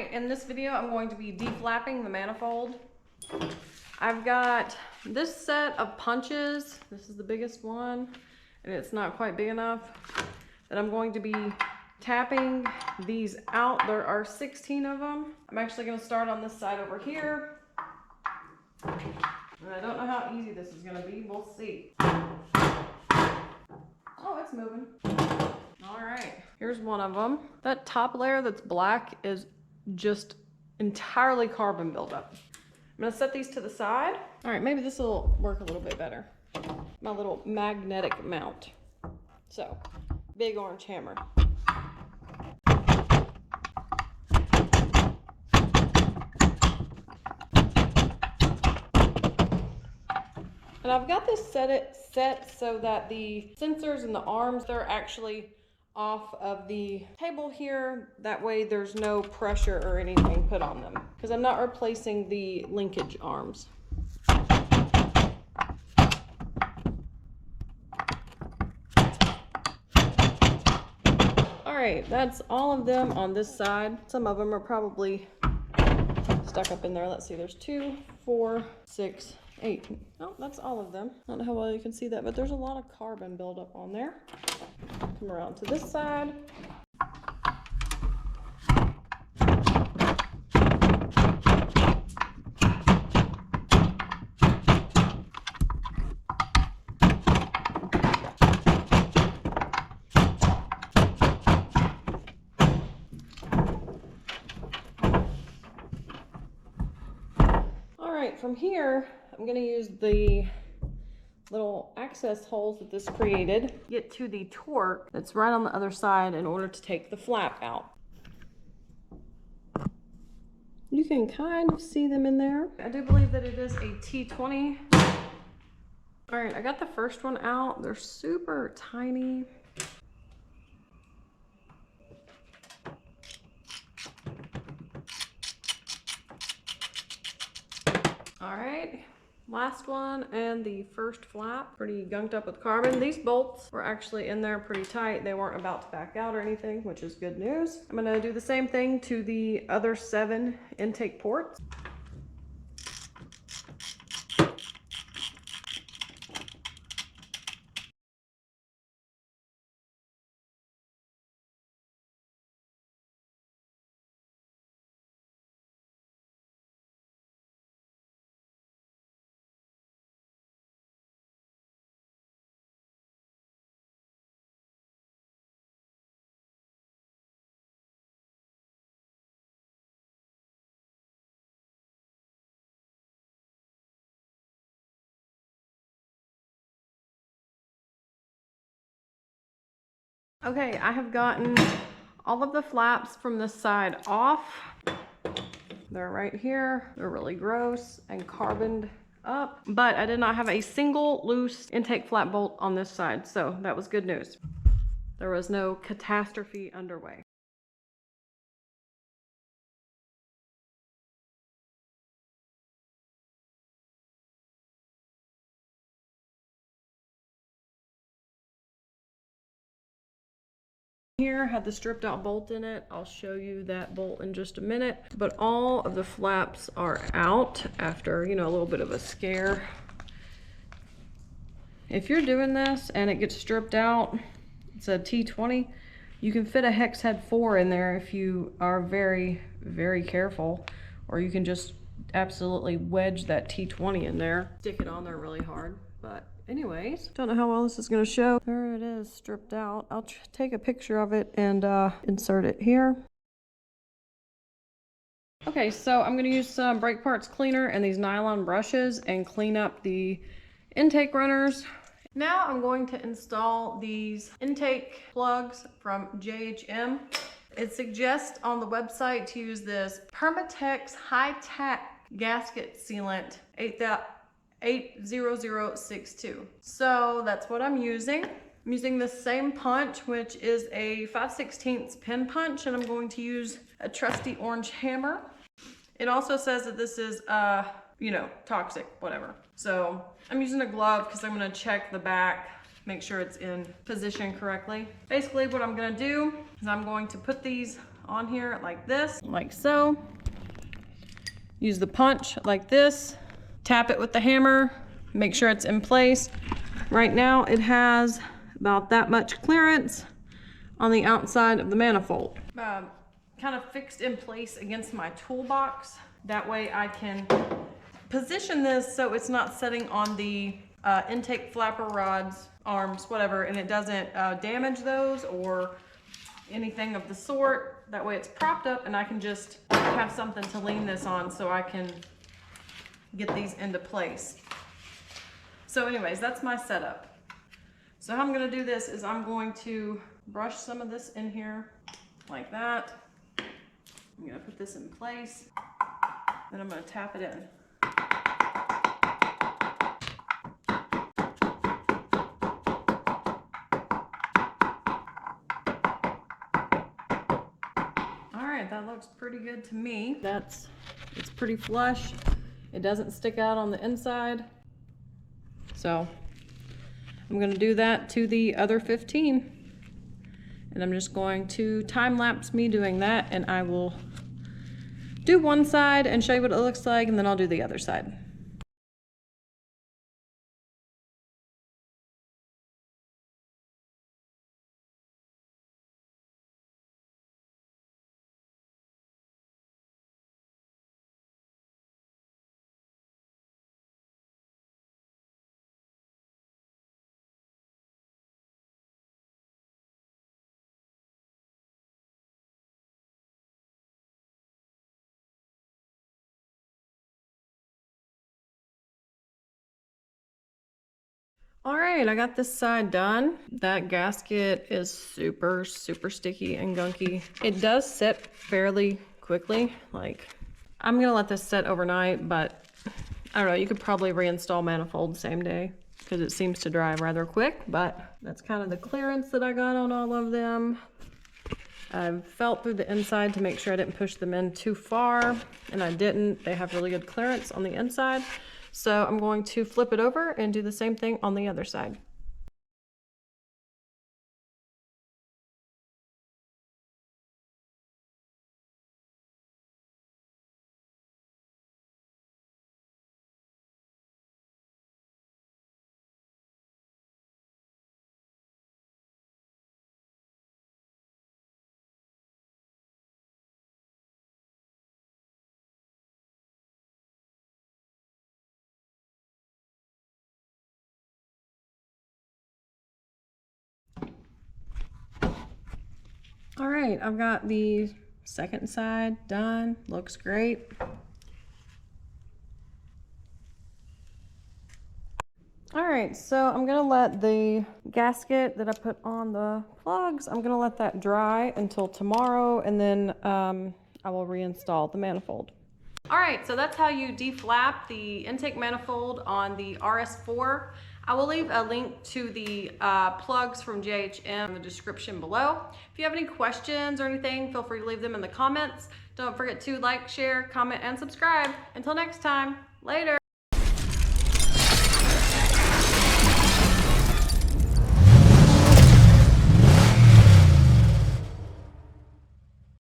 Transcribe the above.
right, in this video, I'm going to be deflapping the manifold. I've got this set of punches. This is the biggest one, and it's not quite big enough. That I'm going to be tapping these out. There are 16 of them. I'm actually going to start on this side over here. And I don't know how easy this is going to be. We'll see. Oh, it's moving. All right, here's one of them. That top layer that's black is just entirely carbon buildup. I'm gonna set these to the side. All right, maybe this will work a little bit better. My little magnetic mount. So, big orange hammer. And I've got this set so that the sensors and the arms, they're actually off of the table here. That way there's no pressure or anything put on them, because I'm not replacing the linkage arms. All right, that's all of them on this side. Some of them are probably stuck up in there. Let's see, there's 2, 4, 6, 8. Oh, that's all of them. I don't know how well you can see that, but there's a lot of carbon buildup on there. Come around to this side. All right, from here, I'm going to use the little access holes that this created, get to the torque that's right on the other side in order to take the flap out. You can kind of see them in there. I do believe that it is a T20. All right, I got the first one out. They're super tiny. All right. Last one and the first flap, pretty gunked up with carbon. These bolts were actually in there pretty tight. They weren't about to back out or anything, which is good news. I'm gonna do the same thing to the other 7 intake ports. Okay, I have gotten all of the flaps from this side off. They're right here. They're really gross and carboned up, but I did not have a single loose intake flap bolt on this side, so that was good news. There was no catastrophe underway. Here had the stripped out bolt in it. I'll show you that bolt in just a minute, but all of the flaps are out after, you know, a little bit of a scare. If you're doing this and it gets stripped out, it's a T20, you can fit a hex head 4 in there if you are very, very careful, or you can just absolutely wedge that T20 in there, stick it on there really hard. But anyways, don't know how well this is going to show. There it is, stripped out. I'll take a picture of it and insert it here. Okay, so I'm going to use some brake parts cleaner and these nylon brushes and clean up the intake runners. Now I'm going to install these intake plugs from JHM. It suggests on the website to use this Permatex high-tack gasket sealant 80062. So that's what I'm using. I'm using the same punch, which is a 5/16 pin punch, and I'm going to use a trusty orange hammer. It also says that this is, you know, toxic, whatever. So I'm using a glove because I'm gonna check the back, make sure it's in position correctly. Basically what I'm gonna do is I'm going to put these on here like this, like so. Use the punch like this. Tap it with the hammer, make sure it's in place. Right now it has about that much clearance on the outside of the manifold. Kind of fixed in place against my toolbox. That way I can position this so it's not sitting on the intake flapper rods, arms, whatever, and it doesn't damage those or anything of the sort. That way it's propped up and I can just have something to lean this on so I can get these into place. So anyways, that's my setup. So how I'm gonna do this is I'm going to brush some of this in here like that. I'm gonna put this in place, then I'm gonna tap it in. All right, that looks pretty good to me. It's pretty flush. It doesn't stick out on the inside. So I'm gonna do that to the other 15. And I'm just going to time lapse me doing that, and I will do one side and show you what it looks like, and then I'll do the other side. All right, I got this side done. That gasket is super, super sticky and gunky. It does set fairly quickly. Like, I'm gonna let this set overnight, but I don't know, you could probably reinstall manifold same day because it seems to dry rather quick, but that's kind of the clearance that I got on all of them. I've felt through the inside to make sure I didn't push them in too far, and I didn't. They have really good clearance on the inside. So I'm going to flip it over and do the same thing on the other side. All right, I've got the second side done. Looks great. All right, so I'm gonna let the gasket that I put on the plugs, I'm gonna let that dry until tomorrow, and then I will reinstall the manifold. All right, so that's how you deflap the intake manifold on the RS4. I will leave a link to the plugs from JHM in the description below. If you have any questions or anything, feel free to leave them in the comments. Don't forget to like, share, comment, and subscribe. Until next time, later.